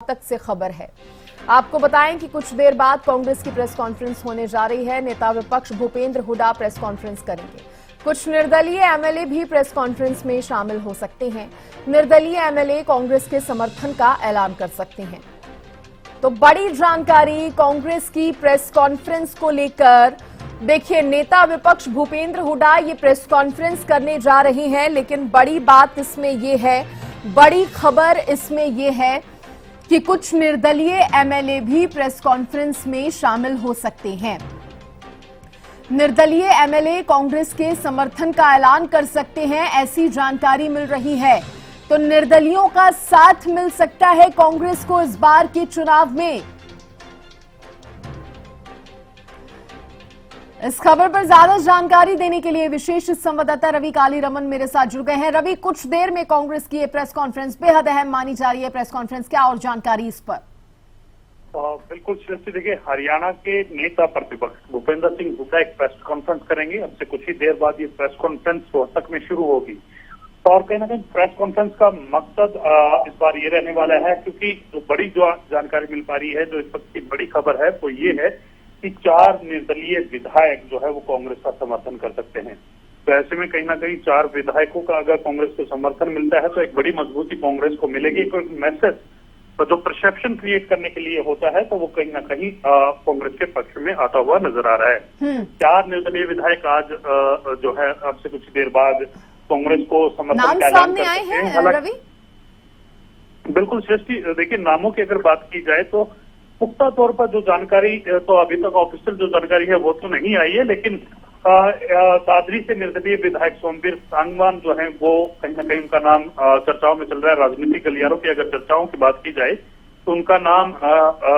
तक से खबर है। आपको बताएं कि कुछ देर बाद कांग्रेस की प्रेस कॉन्फ्रेंस होने जा रही है। नेता विपक्ष भूपेंद्र हुड्डा प्रेस कॉन्फ्रेंस करेंगे। कुछ निर्दलीय एमएलए भी प्रेस कॉन्फ्रेंस में शामिल हो सकते हैं। निर्दलीय एमएलए कांग्रेस के समर्थन का ऐलान कर सकते हैं। तो बड़ी जानकारी कांग्रेस की प्रेस कॉन्फ्रेंस को लेकर। देखिए, नेता विपक्ष भूपेंद्र हुड्डा ये प्रेस कॉन्फ्रेंस करने जा रहे हैं, लेकिन बड़ी बात इसमें यह है, बड़ी खबर इसमें यह है कि कुछ निर्दलीय एमएलए भी प्रेस कॉन्फ्रेंस में शामिल हो सकते हैं। निर्दलीय एमएलए कांग्रेस के समर्थन का ऐलान कर सकते हैं, ऐसी जानकारी मिल रही है। तो निर्दलियों का साथ मिल सकता है कांग्रेस को इस बार के चुनाव में। इस खबर पर ज्यादा जानकारी देने के लिए विशेष संवाददाता रवि कालीरमन मेरे साथ जुड़ गए हैं। रवि, कुछ देर में कांग्रेस की ये प्रेस कॉन्फ्रेंस बेहद अहम मानी जा रही है। प्रेस कॉन्फ्रेंस, क्या और जानकारी इस पर? बिल्कुल श्रेष्ठी, देखिए, हरियाणा के नेता प्रतिपक्ष भूपेंद्र सिंह हुड्डा एक प्रेस कॉन्फ्रेंस करेंगे। अब से कुछ ही देर बाद ये प्रेस कॉन्फ्रेंस रोहतक में शुरू होगी। और कहीं ना कहीं प्रेस कॉन्फ्रेंस का मकसद इस बार ये रहने वाला है, क्योंकि जो जानकारी मिल पा रही है, जो इस वक्त की बड़ी खबर है वो ये है कि 4 निर्दलीय विधायक जो है वो कांग्रेस का समर्थन कर सकते हैं। तो ऐसे में कहीं ना कहीं 4 विधायकों का अगर कांग्रेस को समर्थन मिलता है तो एक बड़ी मजबूती कांग्रेस को मिलेगी। एक मैसेज जो परसेप्शन क्रिएट करने के लिए होता है, तो वो कहीं ना कहीं कांग्रेस के पक्ष में आता हुआ नजर आ रहा है। 4 निर्दलीय विधायक आज जो है अब से कुछ देर बाद कांग्रेस को समर्थन का ऐलान कर सकते हैं। रवि, बिल्कुल श्रेष्ठी, देखिए, नामों की अगर बात की जाए तो पुख्ता तौर पर जो जानकारी, तो अभी तक ऑफिशियल जो जानकारी है वो तो नहीं आई है, लेकिन दादरी से निर्दलीय विधायक सोमवीर सांगवान जो है वो कहीं ना कहीं उनका नाम चर्चाओं में चल रहा है। राजनीतिक गलियारों की अगर चर्चाओं की बात की जाए तो उनका नाम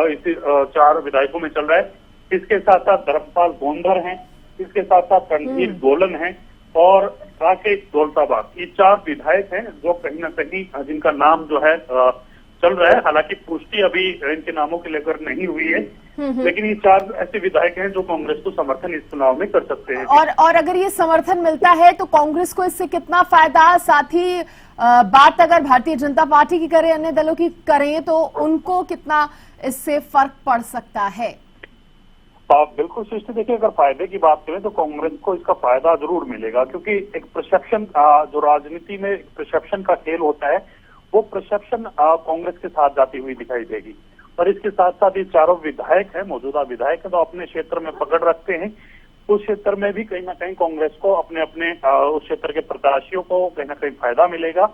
इस 4 विधायकों में चल रहा है। इसके साथ साथ धर्मपाल गोंधर हैं, इसके साथ साथ रणधीर गोलन हैं और राकेश दौलताबाद। ये 4 विधायक हैं जो कहीं ना कहीं जिनका नाम जो है चल रहा है। हालांकि पुष्टि अभी इनके नामों के लेकर नहीं हुई है, लेकिन ये 4 ऐसे विधायक हैं जो कांग्रेस को समर्थन इस चुनाव में कर सकते हैं। और अगर ये समर्थन मिलता है तो कांग्रेस को इससे कितना फायदा, साथ ही बात अगर भारतीय जनता पार्टी की करें, अन्य दलों की करें, तो उनको कितना इससे फर्क पड़ सकता है? बिल्कुल सृष्टि, देखिए, अगर फायदे की बात करें तो कांग्रेस को इसका फायदा जरूर मिलेगा, क्योंकि एक परसेप्शन, जो राजनीति में परसेप्शन का खेल होता है, वो परसेप्शन कांग्रेस के साथ जाती हुई दिखाई देगी। और इसके साथ साथ ये 4 विधायक हैं, मौजूदा विधायक हैं, तो अपने क्षेत्र में पकड़ रखते हैं। उस क्षेत्र में भी कहीं ना कहीं कांग्रेस को अपने अपने उस क्षेत्र के प्रत्याशियों को कहीं ना कहीं फायदा मिलेगा।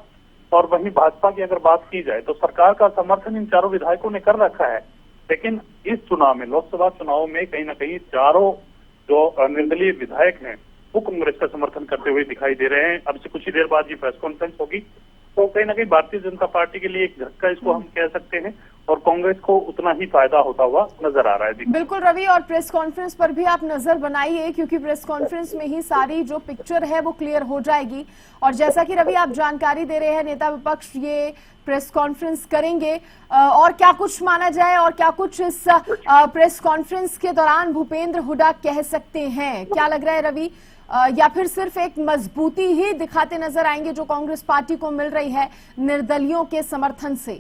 और वहीं भाजपा की अगर बात की जाए तो सरकार का समर्थन इन 4 विधायकों ने कर रखा है, लेकिन इस चुनाव में, लोकसभा चुनाव में, कहीं ना कहीं 4 जो निर्दलीय विधायक हैं वो कांग्रेस का समर्थन करते हुए दिखाई दे रहे हैं। अब से कुछ ही देर बाद ये प्रेस कॉन्फ्रेंस होगी, तो कहीं ना कहीं भारतीय जनता पार्टी के लिए एक झटका इसको हम कह सकते हैं, और कांग्रेस को उतना ही फायदा होता हुआ नजर आ रहा है। बिल्कुल रवि, और प्रेस कॉन्फ्रेंस पर भी आप नजर बनाइए, क्योंकि प्रेस कॉन्फ्रेंस में ही सारी जो पिक्चर है वो क्लियर हो जाएगी। और जैसा कि रवि आप जानकारी दे रहे हैं, नेता विपक्ष ये प्रेस कॉन्फ्रेंस करेंगे, और क्या कुछ माना जाए और क्या कुछ इस प्रेस कॉन्फ्रेंस के दौरान भूपेंद्र हुड्डा कह सकते हैं, क्या लग रहा है रवि? या फिर सिर्फ एक मजबूती ही दिखाते नजर आएंगे जो कांग्रेस पार्टी को मिल रही है निर्दलियों के समर्थन से?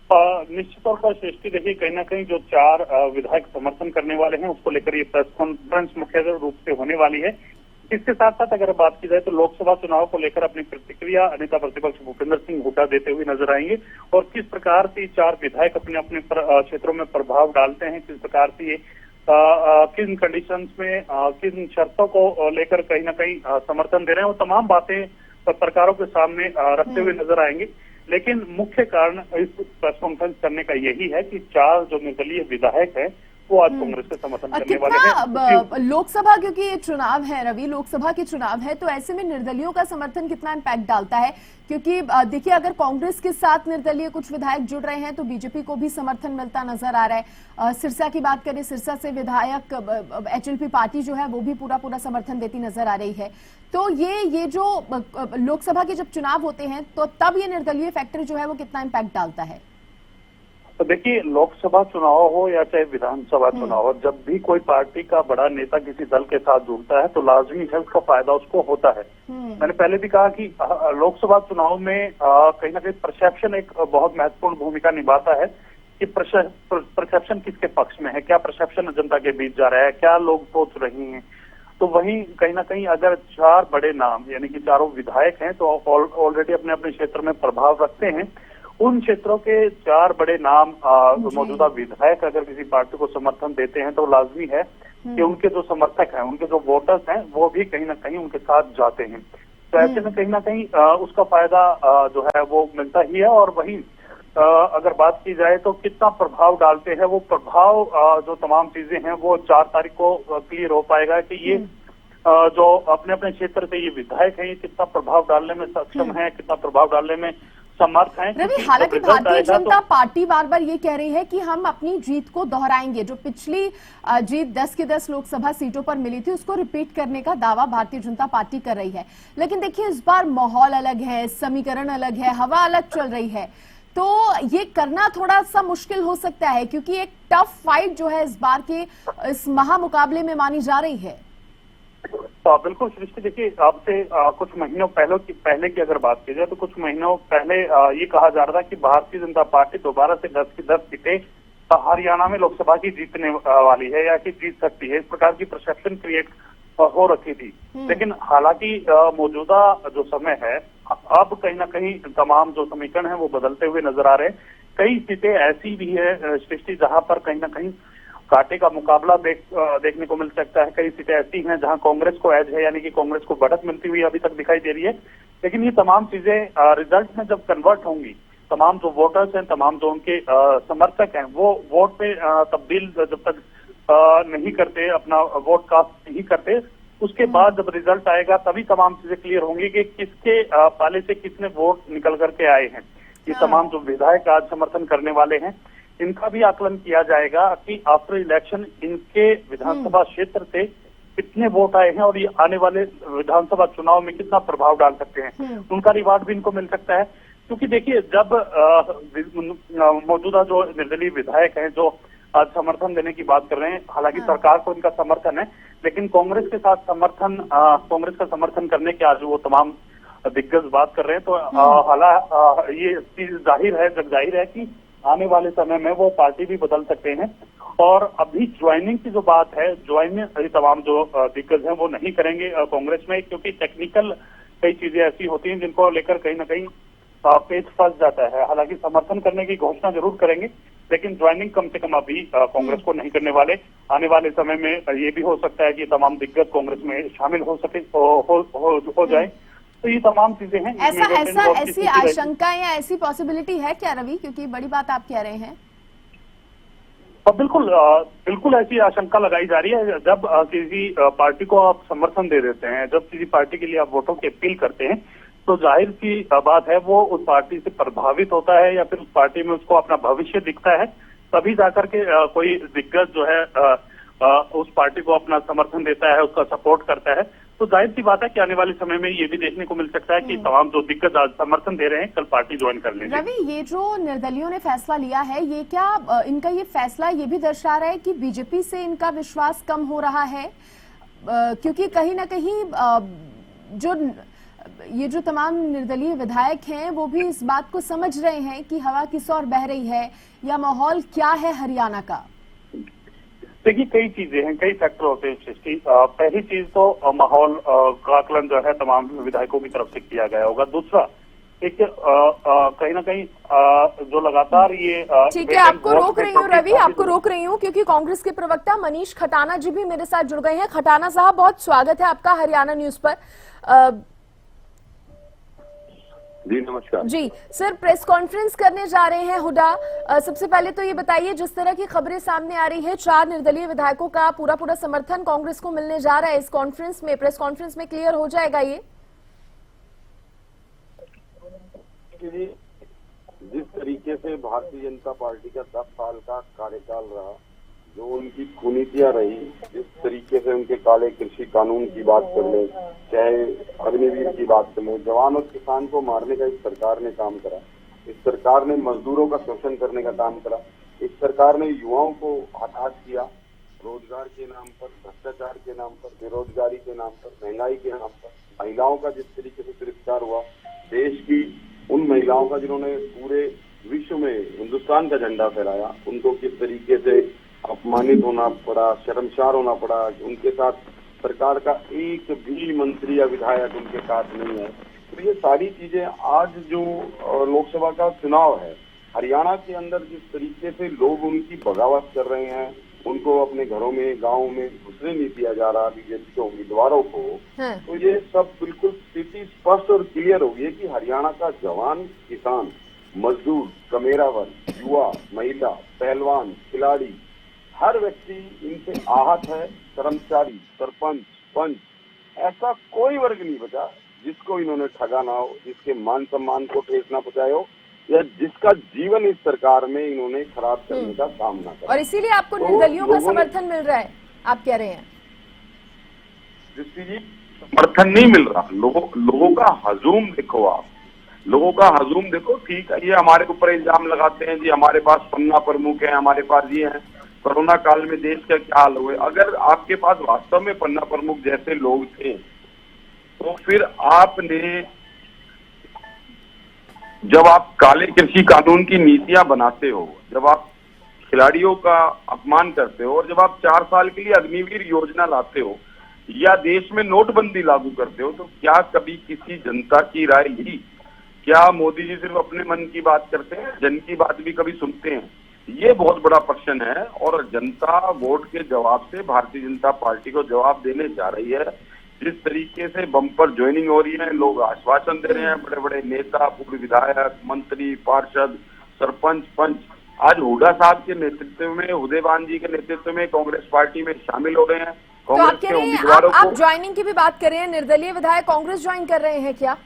निश्चित तौर पर सृष्टि, देखिए, कहीं ना कहीं जो 4 विधायक समर्थन करने वाले हैं उसको लेकर ये प्रेस कॉन्फ्रेंस मुख्य रूप से होने वाली है। इसके साथ साथ अगर बात की जाए तो लोकसभा चुनाव को लेकर अपनी प्रतिक्रिया नेता प्रतिपक्ष भूपेंद्र सिंह हुड्डा देते हुए नजर आएंगे, और किस प्रकार से 4 विधायक अपने अपने क्षेत्रों में प्रभाव डालते हैं, किस प्रकार से ये किन कंडीशंस में, किन शर्तों को लेकर कहीं ना कहीं समर्थन दे रहे हैं, वो तमाम बातें पत्रकारों के सामने रखते हुए नजर आएंगे। लेकिन मुख्य कारण इस प्रेस कॉन्फ्रेंस करने का यही है कि 4 जो निर्दलीय विधायक हैं वो आज कांग्रेस से समर्थन करने वाले हैं। लोकसभा, क्योंकि ये चुनाव है रवि, लोकसभा के चुनाव है, तो ऐसे में निर्दलियों का समर्थन कितना इम्पैक्ट डालता है? क्योंकि देखिए, अगर कांग्रेस के साथ निर्दलीय कुछ विधायक जुड़ रहे हैं तो बीजेपी को भी समर्थन मिलता नजर आ रहा है। सिरसा की बात करें, सिरसा से विधायक एचएलपी पार्टी जो है वो भी पूरा समर्थन देती नजर आ रही है। तो ये जो लोकसभा के जब चुनाव होते हैं तो तब ये निर्दलीय फैक्टर जो है वो कितना इम्पैक्ट डालता है? तो देखिए, लोकसभा चुनाव हो या चाहे विधानसभा चुनाव हो, जब भी कोई पार्टी का बड़ा नेता किसी दल के साथ जुड़ता है तो लाजमी है उसका फायदा उसको होता है। मैंने पहले भी कहा कि लोकसभा चुनाव में कहीं ना कहीं परसेप्शन एक बहुत महत्वपूर्ण भूमिका निभाता है कि परसेप्शन किसके पक्ष में है, क्या परसेप्शन जनता के बीच जा रहा है, क्या लोग सोच रहे हैं। तो वहीं कहीं ना कहीं अगर चार बड़े नाम यानी कि चारों विधायक हैं तो ऑलरेडी अपने अपने क्षेत्र में प्रभाव रखते हैं, उन क्षेत्रों के चार बड़े नाम मौजूदा विधायक अगर किसी पार्टी को समर्थन देते हैं तो लाजमी है कि उनके जो समर्थक हैं, उनके जो वोटर्स हैं, वो भी कहीं ना कहीं उनके साथ जाते हैं। तो ऐसे में कहीं ना कहीं उसका फायदा जो है वो मिलता ही है। और वहीं अगर बात की जाए तो कितना प्रभाव डालते हैं, वो प्रभाव जो तमाम चीजें हैं वो 4 तारीख को क्लियर हो पाएगा कि ये जो अपने अपने क्षेत्र से ये विधायक हैं ये कितना प्रभाव डालने में सक्षम है, कितना प्रभाव डालने में समर्थ हैं। रवि, हालांकि भारतीय जनता पार्टी बार बार ये कह रही है कि हम अपनी जीत को दोहराएंगे। जो पिछली जीत 10 की 10 लोकसभा सीटों पर मिली थी उसको रिपीट करने का दावा भारतीय जनता पार्टी कर रही है। लेकिन देखिए, इस बार माहौल अलग है, समीकरण अलग है, हवा अलग चल रही है, तो ये करना थोड़ा सा मुश्किल हो सकता है क्योंकि एक टफ फाइट जो है इस बार के इस महामुकाबले में मानी जा रही है। तो बिल्कुल सृष्टि, देखिए, आपसे कुछ महीनों पहले की अगर बात की जाए तो कुछ महीनों पहले ये कहा जा रहा था कि भारतीय जनता पार्टी दोबारा से 10 की 10 सीटें हरियाणा में लोकसभा की जीतने वाली है या कि जीत सकती है, इस प्रकार की परसेप्शन क्रिएट हो रखी थी। लेकिन हालांकि मौजूदा जो समय है, अब कहीं ना कहीं तमाम जो समीकरण है वो बदलते हुए नजर आ रहे हैं। कई सीटें ऐसी भी है सृष्टि जहां पर कहीं ना कहीं कांटे का मुकाबला देखने को मिल सकता है। कई सीटें ऐसी हैं जहां कांग्रेस को एज है, यानी कि कांग्रेस को बढ़त मिलती हुई अभी तक दिखाई दे रही है। लेकिन ये तमाम चीजें रिजल्ट में जब कन्वर्ट होंगी, तमाम जो वोटर्स हैं, तमाम जो उनके समर्थक हैं, वो वोट पे तब्दील जब तक नहीं करते, अपना वोट कास्ट नहीं करते, उसके बाद जब रिजल्ट आएगा तभी तमाम चीजें क्लियर होंगी कि किसके पाले से किसने वोट निकल करके आए हैं। ये तमाम जो विधायक आज समर्थन करने वाले हैं, इनका भी आकलन किया जाएगा कि आफ्टर इलेक्शन इनके विधानसभा क्षेत्र से कितने वोट आए हैं और ये आने वाले विधानसभा चुनाव में कितना प्रभाव डाल सकते हैं। उनका रिवार्ड भी इनको मिल सकता है, क्योंकि देखिए, जब मौजूदा जो निर्दलीय विधायक हैं जो आज समर्थन देने की बात कर रहे हैं, हालांकि सरकार को इनका समर्थन है, लेकिन कांग्रेस के साथ कांग्रेस का समर्थन करने के आज वो तमाम दिग्गज बात कर रहे हैं। तो ये चीज जग जाहिर है कि आने वाले समय में वो पार्टी भी बदल सकते हैं। और अभी ज्वाइनिंग की जो बात है, ज्वाइन तमाम जो दिग्गज हैं वो नहीं करेंगे कांग्रेस में, क्योंकि टेक्निकल कई चीजें ऐसी होती हैं जिनको लेकर कहीं ना कहीं पेच फंस जाता है। हालांकि समर्थन करने की घोषणा जरूर करेंगे, लेकिन ज्वाइनिंग कम से कम अभी कांग्रेस को नहीं करने वाले। आने वाले समय में ये भी हो सकता है कि तमाम दिग्गज कांग्रेस में शामिल हो जाए। तो ये तमाम चीजें हैं। ऐसी आशंका या ऐसी पॉसिबिलिटी है क्या रवि, क्योंकि बड़ी बात आप कह रहे हैं? बिल्कुल ऐसी आशंका लगाई जा रही है। जब किसी पार्टी को आप समर्थन दे देते हैं, जब किसी पार्टी के लिए आप वोटों की अपील करते हैं, तो जाहिर सी बात है वो उस पार्टी से प्रभावित होता है या फिर उस पार्टी में उसको अपना भविष्य दिखता है, तभी जाकर के कोई दिग्गज जो है उस पार्टी को अपना समर्थन देता है, उसका सपोर्ट करता है। तो जाहिर सी बात है कि आने वाले समय में ये भी देखने को मिल सकता है कि तमाम जो दिग्गज आज समर्थन दे रहे हैं कल पार्टी ज्वाइन कर लेंगे। रवि, ये जो निर्दलियों ने फैसला लिया है, ये क्या इनका ये फैसला ये भी दर्शा रहा है कि बीजेपी से इनका विश्वास कम हो रहा है? क्योंकि कहीं ना कहीं ये जो तमाम निर्दलीय विधायक हैं वो भी इस बात को समझ रहे हैं कि हवा किस ओर बह रही है या माहौल क्या है हरियाणा का। देखिए, कई चीजें हैं, कई फैक्टर होते हैं सृष्टि। पहली चीज तो माहौल का आकलन जो है तमाम विधायकों की तरफ से किया गया होगा। दूसरा, एक कहीं ना कहीं जो लगातार ये ठीक है, आपको रोक रही हूँ रवि, आपको रोक रही हूँ क्योंकि कांग्रेस के प्रवक्ता मनीष खटाना जी भी मेरे साथ जुड़ गए हैं। खटाना साहब, बहुत स्वागत है आपका हरियाणा न्यूज पर। जी नमस्कार जी सर, प्रेस कॉन्फ्रेंस करने जा रहे हैं हुडा। सबसे पहले तो ये बताइए, जिस तरह की खबरें सामने आ रही है, 4 निर्दलीय विधायकों का पूरा समर्थन कांग्रेस को मिलने जा रहा है इस कॉन्फ्रेंस में, प्रेस कॉन्फ्रेंस में क्लियर हो जाएगा ये? जिस तरीके से भारतीय जनता पार्टी का 10 साल का कार्यकाल रहा, जो उनकी कुनीतियां रही, जिस तरीके से उनके काले कृषि कानून की बात कर ले, चाहे अग्निवीर की बात कर ले, जवान और किसान को मारने का इस सरकार ने काम करा, इस सरकार ने मजदूरों का शोषण करने का काम करा। इस सरकार ने युवाओं को हताश किया, रोजगार के नाम पर, भ्रष्टाचार के नाम पर, बेरोजगारी के नाम पर, महंगाई के नाम पर। महिलाओं का जिस तरीके से तिरस्कार हुआ, देश की उन महिलाओं का जिन्होंने पूरे विश्व में हिंदुस्तान का झंडा फहराया, उनको किस तरीके से अपमानित होना पड़ा, शर्मसार होना पड़ा। उनके साथ सरकार का एक भी मंत्री या विधायक उनके साथ नहीं है। तो ये सारी चीजें आज जो लोकसभा का चुनाव है, हरियाणा के अंदर जिस तरीके से लोग उनकी बगावत कर रहे हैं, उनको अपने घरों में, गाँव में घुसने नहीं दिया जा रहा बीजेपी के उम्मीदवारों को, तो ये सब बिल्कुल स्थिति स्पष्ट और क्लियर हो गई है कि हरियाणा का जवान, किसान, मजदूर, कमेरा वर्ग, युवा, महिला, पहलवान, खिलाड़ी, हर व्यक्ति इनसे आहत है। कर्मचारी, सरपंच, पंच, ऐसा कोई वर्ग नहीं बचा जिसको इन्होंने ठगा ना हो, जिसके मान सम्मान को ठेस ना पहुंचाया हो, या जिसका जीवन इस सरकार में इन्होंने खराब करने का काम ना करा। और इसीलिए आपको निर्दलियों का समर्थन मिल रहा है, आप कह रहे हैं? दृष्टि जी, समर्थन नहीं मिल रहा। लोगों का हजूम देखो, आप लोगों का हजूम देखो। ठीक है, ये हमारे ऊपर इल्जाम लगाते हैं जी, हमारे पास पन्ना प्रमुख है, हमारे पास ये है। कोरोना काल में देश का क्या हाल हुए। अगर आपके पास वास्तव में पन्ना प्रमुख जैसे लोग थे, तो फिर आपने, जब आप काले कृषि कानून की नीतियां बनाते हो, जब आप खिलाड़ियों का अपमान करते हो, और जब आप 4 साल के लिए अग्निवीर योजना लाते हो या देश में नोटबंदी लागू करते हो, तो क्या कभी किसी जनता की राय ली? क्या मोदी जी सिर्फ अपने मन की बात करते हैं, जन की बात भी कभी सुनते हैं? ये बहुत बड़ा प्रश्न है, और जनता वोट के जवाब से भारतीय जनता पार्टी को जवाब देने जा रही है। जिस तरीके से बम्पर ज्वाइनिंग हो रही है, लोग आश्वासन दे रहे हैं, बड़े बड़े नेता, पूर्व विधायक, मंत्री, पार्षद, सरपंच, पंच आज हुड्डा साहब के नेतृत्व में, उदयवान जी के नेतृत्व में कांग्रेस पार्टी में शामिल हो रहे हैं। तो आप कह रहे हैं, आप ज्वाइनिंग की भी बात कर रहे हैं, निर्दलीय विधायक कांग्रेस ज्वाइन कर रहे हैं क्या?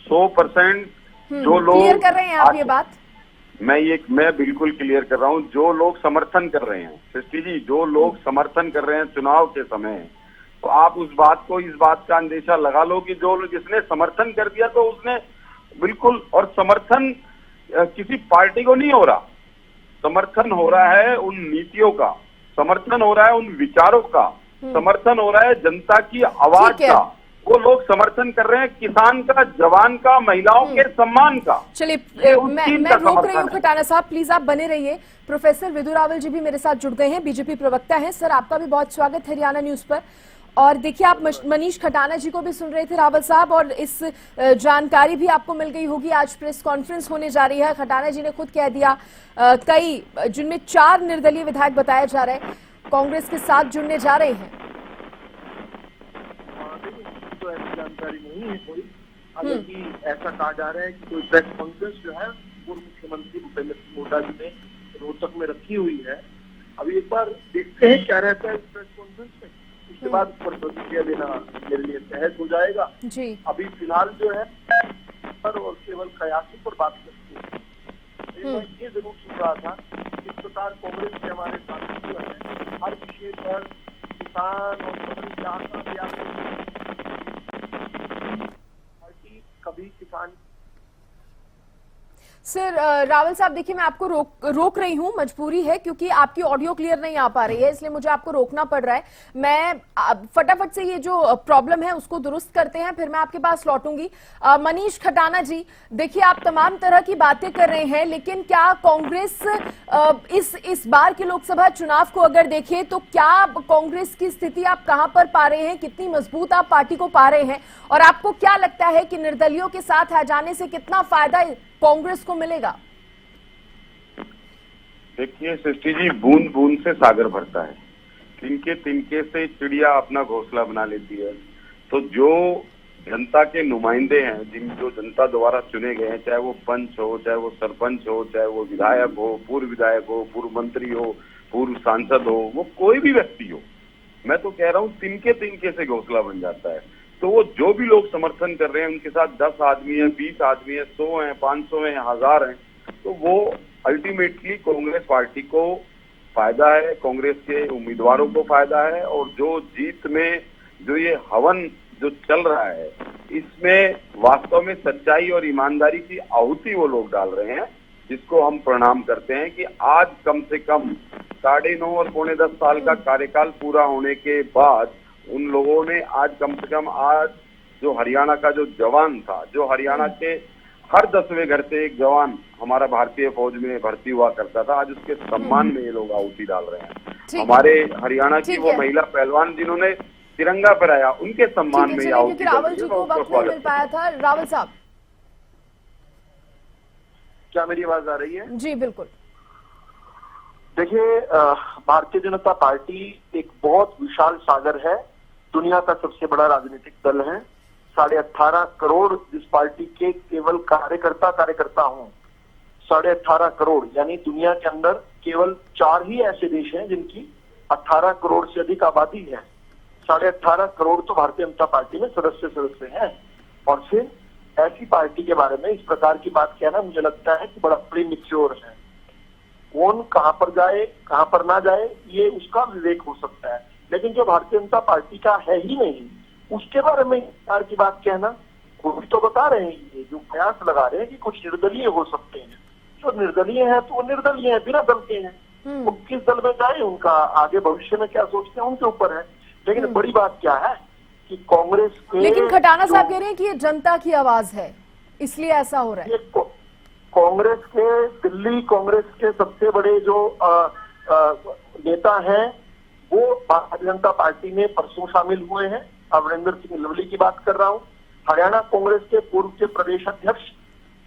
100% जो लोग क्लियर कर रहे हैं आप ये बात? मैं बिल्कुल क्लियर कर रहा हूं। जो लोग समर्थन कर रहे हैं, सृष्टि जी, जो लोग समर्थन कर रहे हैं चुनाव के समय, तो आप उस बात को, इस बात का अंदेशा लगा लो कि जिसने समर्थन कर दिया तो उसने बिल्कुल, और समर्थन किसी पार्टी को नहीं हो रहा, समर्थन हो रहा है उन नीतियों का, समर्थन हो रहा है उन विचारों का, समर्थन हो रहा है जनता की आवाज का। वो लोग समर्थन कर रहे हैं किसान का, जवान का, महिलाओं के सम्मान का। चलिए, मैं रोक रही हूँ खटाना साहब, प्लीज आप बने रहिए। प्रोफेसर विदु रावल जी भी मेरे साथ जुड़ गए हैं, बीजेपी प्रवक्ता हैं। सर, आपका भी बहुत स्वागत है हरियाणा न्यूज पर। और देखिए, आप मनीष खटाना जी को भी सुन रहे थे रावल साहब, और इस जानकारी भी आपको मिल गई होगी, आज प्रेस कॉन्फ्रेंस होने जा रही है। खटाना जी ने खुद कह दिया, कई जिनमें 4 निर्दलीय विधायक बताया जा रहा है कांग्रेस के साथ जुड़ने जा रहे हैं। तो ऐसी जानकारी नहीं है कोई, हालांकि ऐसा कहा जा रहा है कि कोई प्रेस कॉन्फ्रेंस जो है पूर्व मुख्यमंत्री भूपेंद्र सिंह हुड्डा जी ने रोहतक में रखी हुई है। अभी एक बार देखते हैं क्या रहता है इस प्रेस कॉन्फ्रेंस में, उसके बाद ऊपर प्रतिक्रिया देना मेरे लिए सहज हो जाएगा जी। अभी फिलहाल जो है और केवल कयासी पर बात करते हैं। मैं ये जरूर सुन रहा था, इस प्रकार कांग्रेस के हमारे साथी जो है हर विषय पर किसान और पार्टी कभी किसान। सर रावल साहब, देखिए, मैं आपको रोक रही हूं, मजबूरी है, क्योंकि आपकी ऑडियो क्लियर नहीं आ पा रही है, इसलिए मुझे आपको रोकना पड़ रहा है। मैं फटाफट से ये जो प्रॉब्लम है उसको दुरुस्त करते हैं, फिर मैं आपके पास लौटूंगी। मनीष खटाना जी, देखिए, आप तमाम तरह की बातें कर रहे हैं, लेकिन क्या कांग्रेस इस बार के लोकसभा चुनाव को अगर देखें तो क्या कांग्रेस की स्थिति आप कहां पर पा रहे हैं, कितनी मजबूत आप पार्टी को पा रहे हैं, और आपको क्या लगता है कि निर्दलियों के साथ आ जाने से कितना फायदा कांग्रेस को मिलेगा? देखिए सृष्टि जी, बूंद बूंद से सागर भरता है, तिनके तिनके से चिड़िया अपना घोंसला बना लेती है। तो जो जनता के नुमाइंदे हैं, जो जनता द्वारा चुने गए हैं, चाहे वो पंच हो, चाहे वो सरपंच हो, चाहे वो विधायक हो, पूर्व विधायक हो, पूर्व मंत्री हो, पूर्व सांसद हो, वो कोई भी व्यक्ति हो, मैं तो कह रहा हूँ तिनके तिनके से घोंसला बन जाता है। तो वो जो भी लोग समर्थन कर रहे हैं, उनके साथ 10 आदमी है, 20 आदमी है, 100 है, 500 है, 1000 है, तो वो अल्टीमेटली कांग्रेस पार्टी को फायदा है, कांग्रेस के उम्मीदवारों को फायदा है। और जो जीत में जो ये हवन जो चल रहा है, इसमें वास्तव में सच्चाई और ईमानदारी की आहुति वो लोग डाल रहे हैं, जिसको हम प्रणाम करते हैं कि आज कम से कम 9.5 और 9.25 साल का कार्यकाल पूरा होने के बाद उन लोगों ने आज कम से कम आज जो हरियाणा का जो जवान था, जो हरियाणा के हर 10वें घर से एक जवान हमारा भारतीय फौज में भर्ती हुआ करता था, आज उसके सम्मान में ये लोग आहुति डाल रहे हैं। हमारे हरियाणा की वो महिला पहलवान जिन्होंने तिरंगा फहराया, उनके सम्मान में क्योंकि रावल जी को वक्त नहीं मिल पाया था। रावल साहब, क्या मेरी आवाज आ रही है? जी बिल्कुल। देखिए, भारतीय जनता पार्टी एक बहुत विशाल सागर है, दुनिया का सबसे बड़ा राजनीतिक दल है। 18.5 करोड़ जिस पार्टी के केवल कार्यकर्ता हों, 18.5 करोड़, यानी दुनिया के अंदर केवल 4 ही ऐसे देश हैं जिनकी 18 करोड़ से अधिक आबादी है। 18.5 करोड़ तो भारतीय जनता पार्टी में सदस्य हैं, और फिर ऐसी पार्टी के बारे में इस प्रकार की बात कहना मुझे लगता है कि बड़ा प्रीमेच्योर है। कौन कहां पर जाए कहां पर ना जाए ये उसका विवेक हो सकता है, लेकिन जो भारतीय जनता पार्टी का है ही नहीं उसके बारे में इस प्रकार की बात कहना, कोई तो बता रहे हैं ये जो प्रयास लगा रहे हैं कि कुछ निर्दलीय हो सकते हैं। जो निर्दलीय है तो वो निर्दलीय है, बिना दल के हैं। वो किस दल में जाए, उनका आगे भविष्य में क्या सोचते हैं उनके ऊपर है। लेकिन बड़ी बात क्या है कि कांग्रेस के, लेकिन खटाना साहब कह रहे हैं कि ये जनता की आवाज है, इसलिए ऐसा हो रहा है। कांग्रेस के, दिल्ली कांग्रेस के सबसे बड़े जो नेता हैं वो भारतीय जनता पार्टी में परसों शामिल हुए हैं। अमरिंदर सिंह लवली की बात कर रहा हूं। हरियाणा कांग्रेस के पूर्व के प्रदेश अध्यक्ष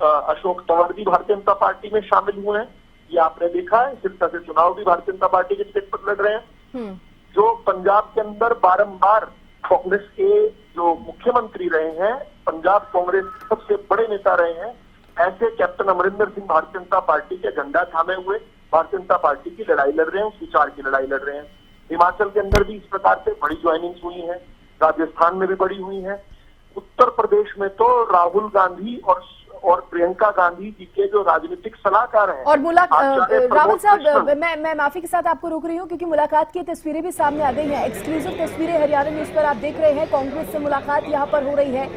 अशोक तंवर भी भारतीय जनता पार्टी में शामिल हुए हैं। ये आपने देखा है, सिरसा से चुनाव भी भारतीय जनता पार्टी के टिकट पर लड़ रहे हैं। जो पंजाब के अंदर बारंबार कांग्रेस के जो मुख्यमंत्री रहे हैं, पंजाब कांग्रेस के सबसे बड़े नेता रहे हैं, ऐसे कैप्टन अमरिंदर सिंह भारतीय जनता पार्टी के झंडा थामे हुए भारतीय जनता पार्टी की लड़ाई लड़ रहे हैं, उस विचार की लड़ाई लड़ रहे हैं। हिमाचल के अंदर भी इस प्रकार से बड़ी ज्वाइनिंग्स हुई हैं, राजस्थान में भी बड़ी हुई हैं। उत्तर प्रदेश में तो राहुल गांधी और प्रियंका गांधी जी के जो राजनीतिक सलाहकार हैं, और रावल साहब, मैं माफी के साथ आपको रोक रही हूँ क्योंकि मुलाकात की तस्वीरें भी सामने आ गई हैं। एक्सक्लूसिव तस्वीरें हरियाणा न्यूज पर आप देख रहे हैं। कांग्रेस से मुलाकात यहाँ पर हो रही है,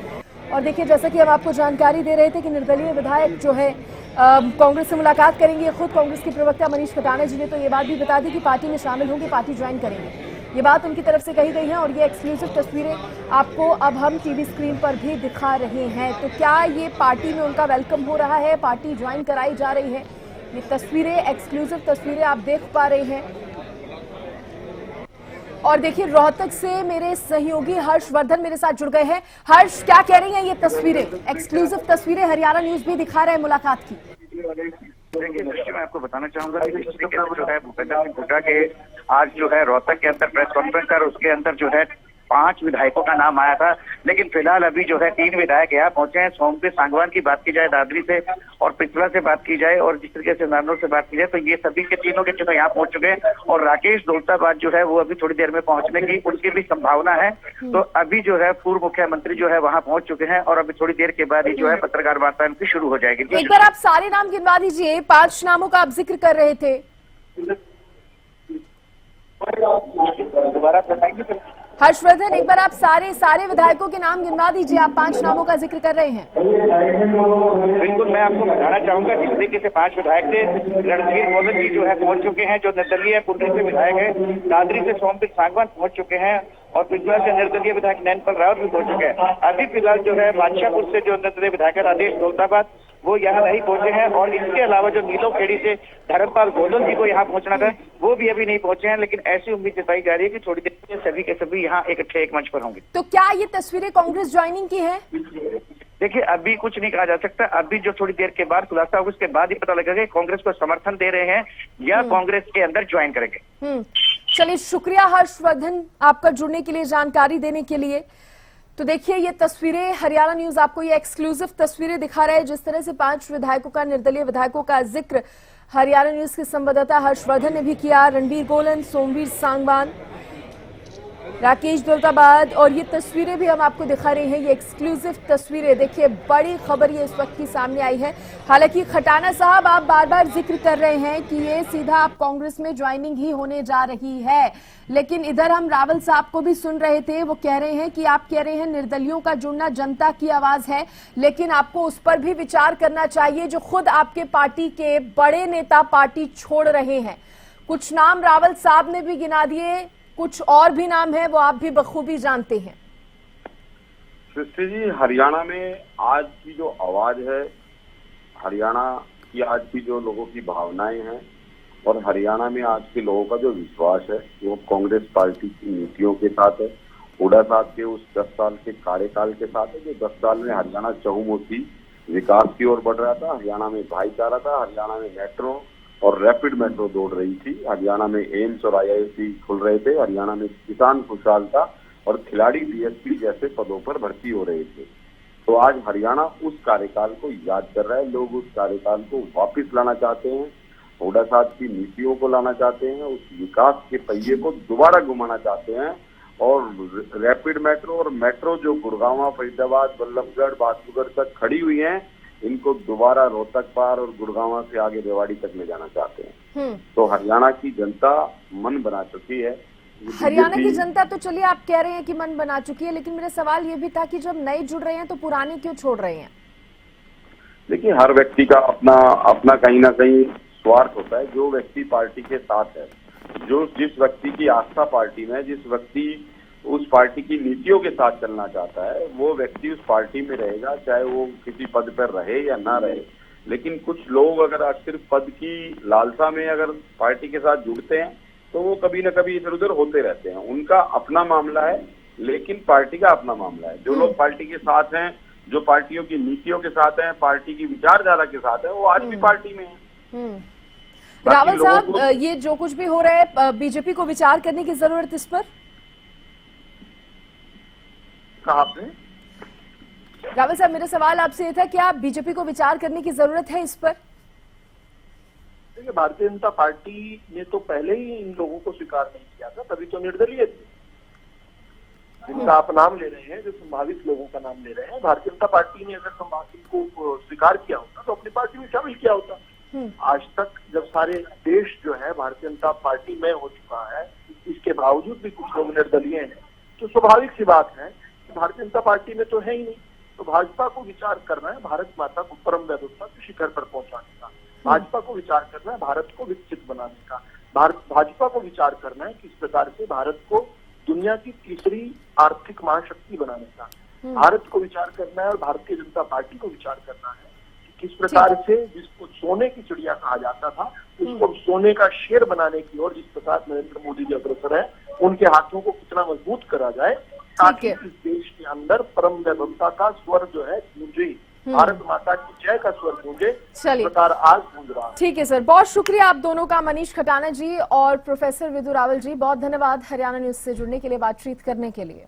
और देखिए जैसा कि हम आपको जानकारी दे रहे थे कि निर्दलीय विधायक जो है कांग्रेस से मुलाकात करेंगे। खुद कांग्रेस के प्रवक्ता मनीष खटाना जी ने तो ये बात भी बता दी कि पार्टी में शामिल होंगे, पार्टी ज्वाइन करेंगे। ये बात उनकी तरफ से कही गई है, और ये एक्सक्लूसिव तस्वीरें आपको अब हम टीवी स्क्रीन पर भी दिखा रहे हैं। तो क्या ये पार्टी में उनका वेलकम हो रहा है, पार्टी ज्वाइन कराई जा रही है? ये तस्वीरें, एक्सक्लूसिव तस्वीरें आप देख पा रहे हैं। और देखिए रोहतक से मेरे सहयोगी हर्षवर्धन मेरे साथ जुड़ गए हैं। हर्ष, क्या कह रही हैं ये तस्वीरें? एक्सक्लूसिव तस्वीरें हरियाणा न्यूज भी दिखा रहे हैं मुलाकात की। देखिए दृष्टि मैं आपको बताना चाहूंगा कि जिस तरीके से जो है भूपेंद्र सिंह हुड्डा के आज जो है रोहतक के अंदर प्रेस कॉन्फ्रेंस कर, उसके अंदर जो है 5 विधायकों का नाम आया था, लेकिन फिलहाल अभी जो है 3 विधायक यहाँ पहुंचे हैं। सोमवीर सांगवान की बात की जाए, दादरी से और पिछला से बात की जाए, और जिस तरीके से नारनौल से बात की जाए, तो ये सभी के तीनों के तीनों यहाँ पहुंच चुके हैं। और राकेश दौलताबाद जो है वो अभी थोड़ी देर में पहुंचने की उनकी भी संभावना है। तो अभी जो है पूर्व मुख्यमंत्री जो है वहाँ पहुंच चुके हैं, और अभी थोड़ी देर के बाद ही जो है पत्रकार वार्ता उनकी शुरू हो जाएगी। एक बार आप सारे नाम गिनवा दीजिए, 5 नामों का आप जिक्र कर रहे थे। दोबारा बताएंगे हर्षवर्धन, एक बार आप सारे विधायकों के नाम गिनवा दीजिए। आप 5 नामों का जिक्र कर रहे हैं। बिल्कुल, मैं आपको बताना चाहूंगा जिस तरीके से 5 विधायक थे। रणधीर गोलन जी जो है पहुंच चुके हैं, जो निर्दलीय पुंडरी से विधायक है। दादरी से सोमवीर सांगवान पहुंच चुके हैं, और पिछला से निर्दलीय विधायक नैनपाल रावत भी पहुंच चुके हैं। अभी फिलहाल जो है बादशाहपुर से जो निर्दलीय विधायक है राजेश दौलताबाद, वो यहाँ नहीं पहुंचे हैं। और इसके अलावा जो नीलो खेड़ी से धर्मपाल गोलन जी को यहाँ पहुंचना था, वो भी अभी नहीं पहुंचे हैं। लेकिन ऐसी उम्मीद जताई जा रही है कि थोड़ी देर में सभी के सभी यहाँ इकट्ठे एक मंच पर होंगे। तो क्या ये तस्वीरें कांग्रेस ज्वाइनिंग की है? देखिए अभी कुछ नहीं कहा जा सकता। अभी जो थोड़ी देर के बाद खुलासा होगा, उसके बाद ही पता लगेगा कांग्रेस को समर्थन दे रहे हैं या कांग्रेस के अंदर ज्वाइन करेंगे। चलिए, शुक्रिया हर्षवर्धन आपका जुड़ने के लिए, जानकारी देने के लिए। तो देखिए ये तस्वीरें, हरियाणा न्यूज आपको ये एक्सक्लूसिव तस्वीरें दिखा रहा है। जिस तरह से 5 विधायकों का, निर्दलीय विधायकों का जिक्र हरियाणा न्यूज के संवाददाता हर्षवर्धन ने भी किया। रणबीर गोलन, सोमवीर सांगवान, राकेश दौलताबाद। और ये तस्वीरें भी हम आपको दिखा रहे हैं, ये एक्सक्लूसिव तस्वीरें। देखिए, बड़ी खबर ये इस वक्त की सामने आई है। हालांकि खटाना साहब, आप बार बार जिक्र कर रहे हैं कि ये सीधा आप कांग्रेस में ज्वाइनिंग ही होने जा रही है, लेकिन इधर हम रावल साहब को भी सुन रहे थे, वो कह रहे हैं कि आप कह रहे हैं निर्दलियों का जुड़ना जनता की आवाज है, लेकिन आपको उस पर भी विचार करना चाहिए जो खुद आपके पार्टी के बड़े नेता पार्टी छोड़ रहे हैं। कुछ नाम रावल साहब ने भी गिना दिए, कुछ और भी नाम है, वो आप भी बखूबी जानते हैं। सृष्टि जी, हरियाणा में आज की जो आवाज है, हरियाणा की आज की जो लोगों की भावनाएं हैं और हरियाणा में आज के लोगों का जो विश्वास है वो कांग्रेस पार्टी की नीतियों के साथ है, हुड्डा साहब के उस 10 साल के कार्यकाल के साथ है, जो 10 साल में हरियाणा चहुमुखी विकास की ओर बढ़ रहा था। हरियाणा में भाईचारा था, हरियाणा में मेट्रो और रैपिड मेट्रो दौड़ रही थी, हरियाणा में एम्स और IIT खुल रहे थे, हरियाणा में किसान खुशहाल था और खिलाड़ी DSP जैसे पदों पर भर्ती हो रहे थे। तो आज हरियाणा उस कार्यकाल को याद कर रहा है, लोग उस कार्यकाल को वापस लाना चाहते हैं, हुड्डा साहब की नीतियों को लाना चाहते हैं, उस विकास के पहिए को दोबारा घुमाना चाहते हैं। और रैपिड मेट्रो और मेट्रो जो गुड़गांव, फरीदाबाद, बल्लभगढ़, बासुगढ़ तक खड़ी हुई है, इनको दोबारा रोहतक पार और गुड़गांव से आगे रेवाड़ी तक ले जाना चाहते हैं। तो हरियाणा की जनता मन बना चुकी है। हरियाणा की जनता तो चलिए आप कह रहे हैं कि मन बना चुकी है, लेकिन मेरा सवाल ये भी था कि जब नए जुड़ रहे हैं तो पुराने क्यों छोड़ रहे हैं? देखिए, हर व्यक्ति का अपना अपना कहीं ना कहीं स्वार्थ होता है। जो व्यक्ति पार्टी के साथ है, जो जिस व्यक्ति की आस्था पार्टी में, जिस व्यक्ति उस पार्टी की नीतियों के साथ चलना चाहता है, वो व्यक्ति उस पार्टी में रहेगा, चाहे वो किसी पद पर रहे या ना रहे। लेकिन कुछ लोग अगर सिर्फ पद की लालसा में अगर पार्टी के साथ जुड़ते हैं तो वो कभी ना कभी इधर उधर होते रहते हैं। उनका अपना मामला है, लेकिन पार्टी का अपना मामला है। जो लोग पार्टी के साथ हैं, जो पार्टियों की नीतियों के साथ हैं, पार्टी की विचारधारा के साथ है, वो आज भी पार्टी में है। रावल साहब, ये जो कुछ भी हो रहा है, बीजेपी को विचार करने की जरूरत इस पर? कहा आपने? रावल साहब, मेरा सवाल आपसे ये था कि आप बीजेपी को विचार करने की जरूरत है इस पर? देखिए, भारतीय जनता पार्टी ने तो पहले ही इन लोगों को स्वीकार नहीं किया था, तभी तो निर्दलीय थे। जिनका आप नाम ले रहे हैं, जो संभावित लोगों का नाम ले रहे हैं, भारतीय जनता पार्टी ने अगर संभावित को स्वीकार किया होता तो अपनी पार्टी में शामिल किया होता। आज तक जब सारे देश जो है भारतीय जनता पार्टी में हो चुका है, इसके बावजूद भी कुछ लोग निर्दलीय हैं, तो स्वाभाविक सी बात है कि भारतीय जनता पार्टी में तो है ही नहीं। तो भाजपा को विचार करना है भारत माता को परम व्यवस्था के शिखर पर पहुंचाने का, भाजपा को विचार करना है भारत को विकसित बनाने का, भाजपा को विचार करना है किस प्रकार से भारत को दुनिया की तीसरी आर्थिक महाशक्ति बनाने का, भारत को विचार करना है और भारतीय जनता पार्टी को विचार करना है कि किस प्रकार से जिसको सोने की चिड़िया कहा जाता था उसको सोने का शेर बनाने की ओर जिस प्रकार नरेंद्र मोदी जी अग्रसर है, उनके हाथों को कितना मजबूत करा जाए ताकि इस देश के अंदर परम वैभवता का स्वर जो है गूंजे, भारत माता की जय का स्वर गूंजे। चलिए, प्रकार आज गूंज रहा है। ठीक है सर, बहुत शुक्रिया आप दोनों का, मनीष खटाना जी और प्रोफेसर विदु रावल जी, बहुत धन्यवाद हरियाणा न्यूज से जुड़ने के लिए, बातचीत करने के लिए।